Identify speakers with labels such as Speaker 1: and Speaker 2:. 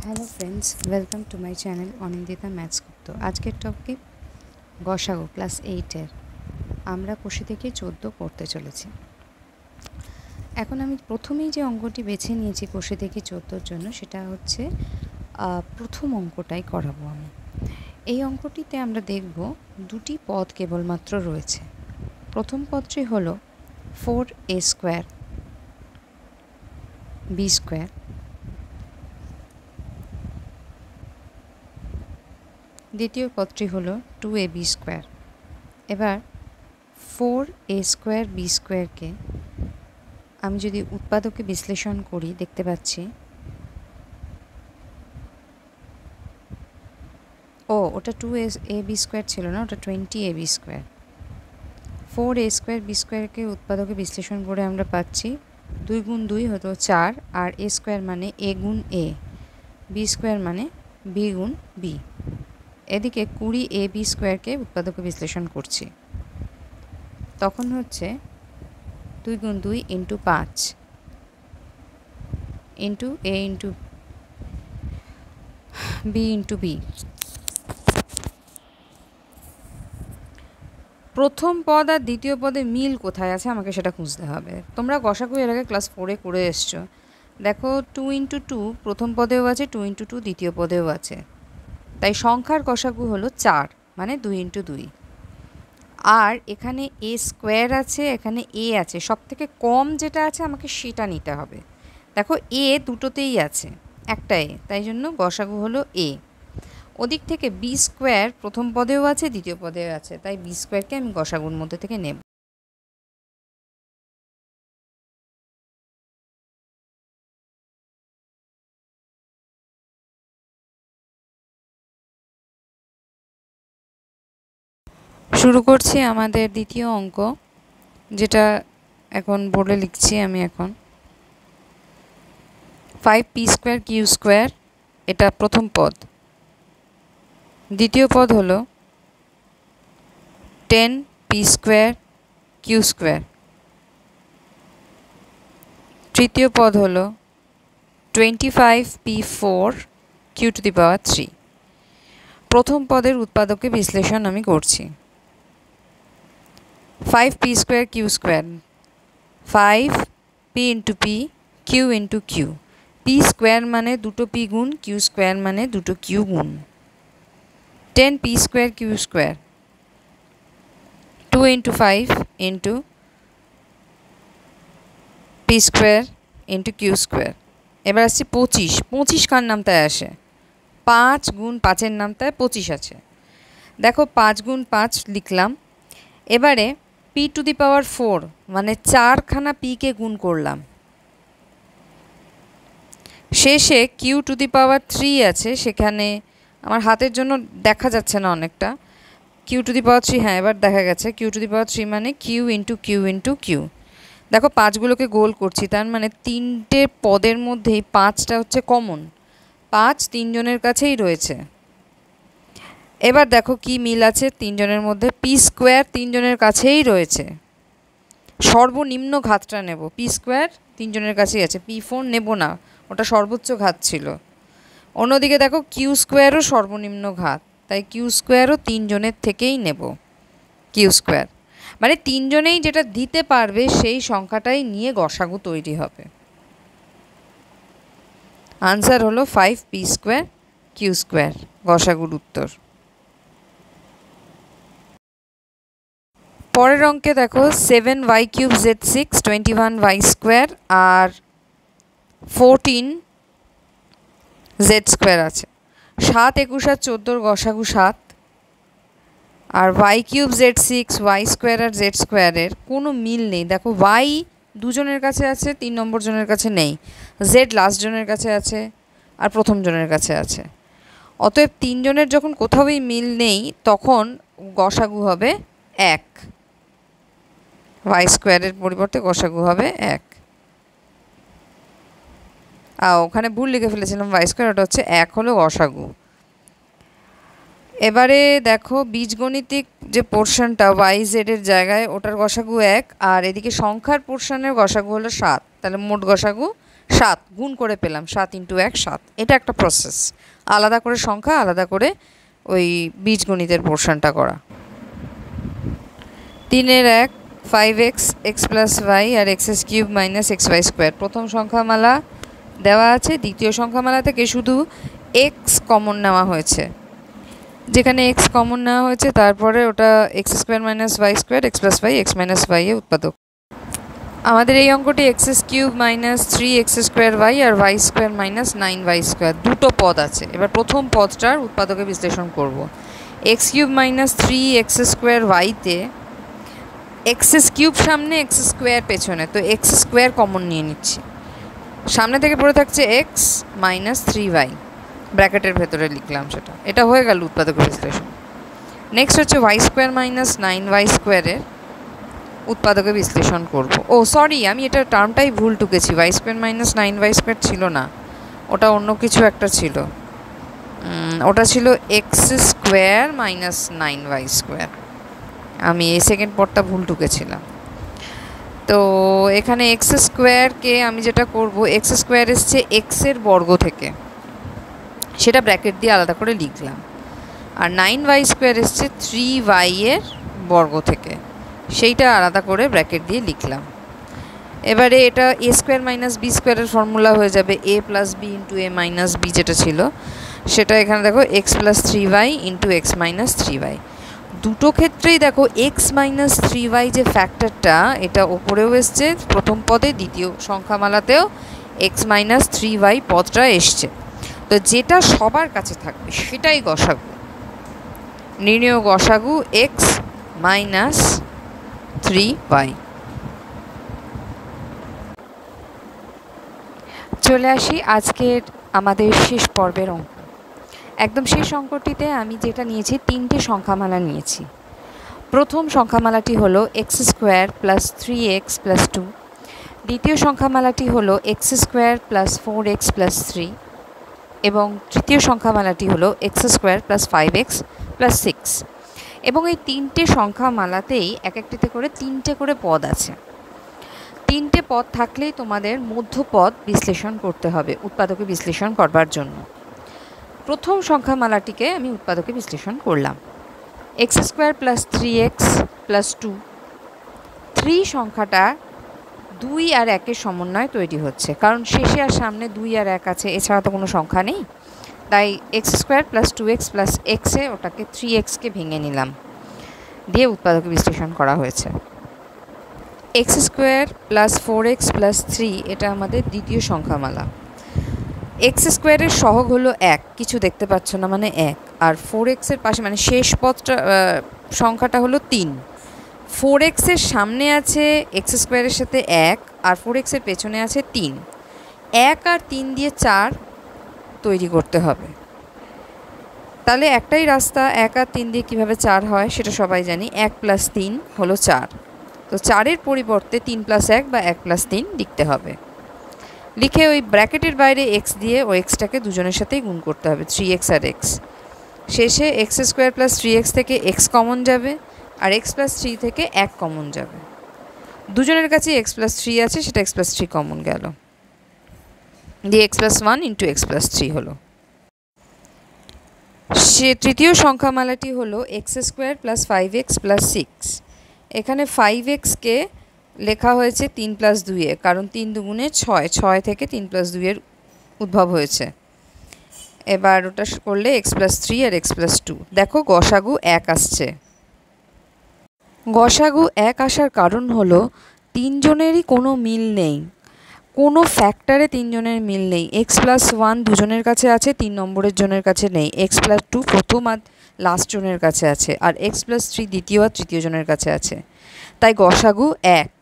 Speaker 1: Hello friends, welcome to my channel Anindita maths Gupta. আজকের topic গসাগু class 8-এর। আমরা কোষে থেকে 14 করতে চলেছি। এখন আমি প্রথমেই যে অঙ্কটি বেছে নিয়েছি কোষে থেকে 14-র জন্য, সেটা হচ্ছে প্রথম অঙ্কটাই করাবো আমি। এই অঙ্কটিতে আমরা দেখব দুটি পদ কেবলমাত্র রয়েছে। প্রথম পদটি হলো 4a² b²। দ্বিতীয় পদটি হলো 2ab²। এবার 4a² b²কে আমি যদি উৎপাদকে বিশ্লেষণ করি, দেখতে পাচ্ছি ওটা 2ab² ছিল না, ওটা 20ab²। 4a² b²কে উৎপাদকে বিশ্লেষণ করে আমরা পাচ্ছি 2 গুণ 2 হলো 4, আর a² মানে a গুণ a, b² মানে b গুণ b। এদিকে 20ab²কে উৎপাদকে বিশ্লেষণ করছি, তখন হচ্ছে 2 গুণ 2 into 5 into a into b into b। প্রথম পদ আর দ্বিতীয় পদে মিল কোথায় আছে আমাকে সেটা খুঁজতে হবে। তোমরা গসাগু এর আগে ক্লাস 4-এ করে এসছো। দেখো 2 ইন্টু 2 প্রথম পদেও আছে, 2 ইন্টু 2 দ্বিতীয় পদেও আছে। তাই সংখ্যার গসাগু হলো 4, মানে 2 ইন্টু 2। আর এখানে a² আছে, এখানে a আছে, সব থেকে কম যেটা আছে আমাকে সেটা নিতে হবে। দেখো a দুটোতেই আছে, একটা a, তাই জন্য গসাগু হলো a। ওদিক থেকে b² প্রথম পদেও আছে, দ্বিতীয় পদেও আছে, তাই b²কে আমি গসাগুর মধ্যে থেকে নেব। শুরু করছি আমাদের দ্বিতীয় অঙ্ক, যেটা এখন বোর্ডে লিখছি আমি। এখন 5p² q², এটা প্রথম পদ। দ্বিতীয় পদ হলো 10p² q²। তৃতীয় পদ হলো 25p4 q⁻3। প্রথম পদের উৎপাদকে বিশ্লেষণ আমি করছি। 5p² q², 5p into p, q into q। p² মানে দুটো p গুণ, q² মানে দুটো q গুণ। 10p² q², 2 into 5 into p² into q²। এবার আসছি 25। 25 কার নামতায় আসে? 5 গুণ 5-এর নামতায় 25 আছে। দেখো 5 গুণ 5 লিখলাম। এবারে p⁴ মানে 4খানা p-কে গুণ করলাম। শেষে q⁻3 আছে, সেখানে আমার হাতের জন্য দেখা যাচ্ছে না অনেকটা। q⁻3, হ্যাঁ এবার দেখা গেছে। q⁻3 মানে q into q into q। দেখো 5গুলোকে গোল করছি, তার মানে 3টে পদের মধ্যেই 5টা হচ্ছে কমন। 5 তিনজনের কাছেই রয়েছে। এবার দেখো কি মিল আছে তিনজনের মধ্যে। p² তিনজনের কাছেই রয়েছে। সর্বনিম্ন ঘাতটা নেব। p² তিনজনের কাছেই আছে, p4 নেব না, ওটা সর্বোচ্চ ঘাত ছিল। অন্যদিকে দেখো q²ও সর্বনিম্ন ঘাত, তাই q²ও তিনজনের থেকেই নেব। q², মানে তিনজনেই যেটা দিতে পারবে সেই সংখ্যাটাই নিয়ে গসাগু তৈরি হবে। আনসার হলো 5p² q², গসাগুর উত্তর। পরের অঙ্কে দেখো 7y³ z6, 21y² আর 14z² আছে। 7 21 আর 14 গসাগু 7। আর y³ z6, y² আর z² এর কোনো মিল নেই। দেখো y দুজনের কাছে আছে, 3 নম্বর জনের কাছে নেই। z লাস্ট জনের কাছে আছে আর প্রথম জনের কাছে আছে। অতএব তিনজনের যখন কোথাওই মিল নেই, তখন গসাগু হবে 1। y² এর পরিবর্তে গসাগু হবে 1। ওখানে ভুল লিখে ফেলেছিলাম, y², ওটা হচ্ছে 1 হলো গসাগু। এবারে দেখো বীজগণিতিক যে পোর্শনটা yz এর জায়গায়, ওটার গসাগু 1, আর এদিকে সংখ্যার পোর্শনের গসাগু হলো 7। তাহলে মোট গসাগু 7 গুণ করে পেলাম, 7 ইন্টু 1 7। এটা একটা প্রসেস, আলাদা করে সংখ্যা, আলাদা করে ওই বীজগণিতের পোর্শনটা করা। 3-এর 1 5x x প্লাস y আর x cube minus x y square. প্রথম সংখ্যামালা দেওয়া আছে, দ্বিতীয় সংখ্যামালা থেকে শুধু এক্স কমন নেওয়া হয়েছে। যেখানে এক্স কমন নেওয়া হয়েছে তারপরে ওটা x square minus y square x plus y x minus y এ উৎপাদক। আমাদের এই অঙ্কটি x cube minus 3x square y আর y square minus 9y square, দুটো পদ আছে। এবার প্রথম পদটার উৎপাদকে বিশ্লেষণ করব। X cube minus 3x square ওয়াইতে এক্স কিউব সামনে এক্স স্কোয়ার পেছনে, তো এক্স স্কোয়ার কমন নিয়ে নিচ্ছি। সামনে থেকে পড়ে থাকছে এক্স মাইনাস 3y, ব্র্যাকেটের ভেতরে লিখলাম সেটা। এটা হয়ে গেল উৎপাদক বিশ্লেষণ। নেক্সট হচ্ছে ওয়াই স্কোয়ার মাইনাস 9y স্কোয়ারের উৎপাদকে বিশ্লেষণ করব। ও সরি, আমি এটা টার্মটাই ভুল টুকেছি, y square minus 9y square ছিল না, ওটা অন্য কিছু একটা ছিল। ওটা ছিল x square minus 9y square. আমি এই সেকেন্ড পদটা ভুল টুকেছিলাম। তো এখানে এক্স স্কোয়ারকে আমি যেটা করব, এক্স স্কোয়ার এসছে এক্সের বর্গ থেকে, সেটা ব্র্যাকেট দিয়ে আলাদা করে লিখলাম। আর 9y স্কোয়ার এসছে 3y এর বর্গ থেকে, সেইটা আলাদা করে ব্র্যাকেট দিয়ে লিখলাম। এবারে এটা এ স্কোয়ার মাইনাস বি স্কোয়ারের ফর্মুলা হয়ে যাবে এ প্লাস বি ইন্টু এ মাইনাস বি, যেটা ছিল সেটা এখানে দেখো x plus 3y into x minus 3y। দুটো ক্ষেত্রেই দেখো এক্স মাইনাস 3y যে ফ্যাক্টরটা, এটা ওপরেও এসছে প্রথম পদে, দ্বিতীয় সংখ্যামালাতেও এক্স মাইনাস 3y পদটা এসছে। তো যেটা সবার কাছে থাকবে সেটাই গসাগু। নির্ণেয় গসাগু এক্স মাইনাস 3y। চলে আসি আজকের আমাদের শেষ পর্বের অঙ্ক। একদম শেষ অঙ্কটিতে আমি যেটা নিয়েছি, 3টে সংখ্যামালা নিয়েছি। প্রথম সংখ্যামালাটি হলো x square plus 3x plus 2, দ্বিতীয় সংখ্যামালাটি হলো x square plus 4x plus 3, এবং তৃতীয় সংখ্যামালাটি হলো x square plus 5x plus 6। এবং এই 3টে সংখ্যামালাতেই এক একটিতে করে 3টে করে পদ আছে। 3টে পদ থাকলেই তোমাদের মধ্যপদ বিশ্লেষণ করতে হবে উৎপাদকে বিশ্লেষণ করবার জন্য। প্রথম সংখ্যামালাটিকে আমি উৎপাদকে বিশ্লেষণ করলাম। X square plus 3x plus 2, 3 সংখ্যাটা 2 আর 1-এর সমন্বয় তৈরি হচ্ছে, কারণ শেষে আর সামনে 2 আর 1 আছে, এছাড়া তো কোনো সংখ্যা নেই। তাই x square plus 2x plus এক্সে ওটাকে 3xকে ভেঙে নিলাম, দিয়ে উৎপাদকে বিশ্লেষণ করা হয়েছে। X square plus 4x plus 3 এটা আমাদের দ্বিতীয় সংখ্যামালা। এক্স স্কোয়ারের সহগ হলো 1, কিছু দেখতে পাচ্ছ না মানে 1, আর 4xের পাশে মানে শেষ পদটা সংখ্যাটা হলো 3। 4xের সামনে আছে এক্স স্কোয়ারের সাথে 1, আর 4xের পেছনে আছে 3। 1 আর 3 দিয়ে 4 তৈরি করতে হবে। তাহলে একটাই রাস্তা, 1 আর 3 দিয়ে কীভাবে 4 হয় সেটা সবাই জানি। 1 প্লাস 3 হলো 4, তো 4-এর পরিবর্তে 3 প্লাস 1 বা 1 প্লাস 3 লিখতে হবে। লিখে ওই ব্র্যাকেটের বাইরে এক্স দিয়ে ওই এক্সটাকে দুজনের সাথেই গুণ করতে হবে, 3x আর x। শেষে এক্স স্কোয়ার প্লাস 3x থেকে এক্স কমন যাবে, আর এক্স প্লাস 3 থেকে 1 কমন যাবে। দুজনের কাছে এক্স প্লাস 3 আছে, সেটা এক্স প্লাস 3 কমন গেল, দিয়ে x plus 1 into x plus 3 হলো। সে তৃতীয় সংখ্যামালাটি হলো x square plus 5x plus 6। এখানে 5xকে লেখা হয়েছে 3 প্লাস 2-এ, কারণ 3 দুগুণে 6, 6 থেকে 3 প্লাস 2-এর উদ্ভব হয়েছে। এবার ওটা করলে এক্স প্লাস 3 আর এক্স প্লাস 2। দেখো গসাগু 1 আসছে। গসাগু 1 আসার কারণ হলো 3 জনেরই কোনো মিল নেই, কোনো ফ্যাক্টরে 3 জনের মিল নেই। এক্স প্লাস 1 দুজনের কাছে আছে, 3 নম্বরের জনের কাছে নেই। এক্স প্লাস 2 প্রথম আর লাস্ট জনের কাছে আছে, আর এক্স প্লাস 3 দ্বিতীয় আর তৃতীয় জনের কাছে আছে। তাই গসাগু 1।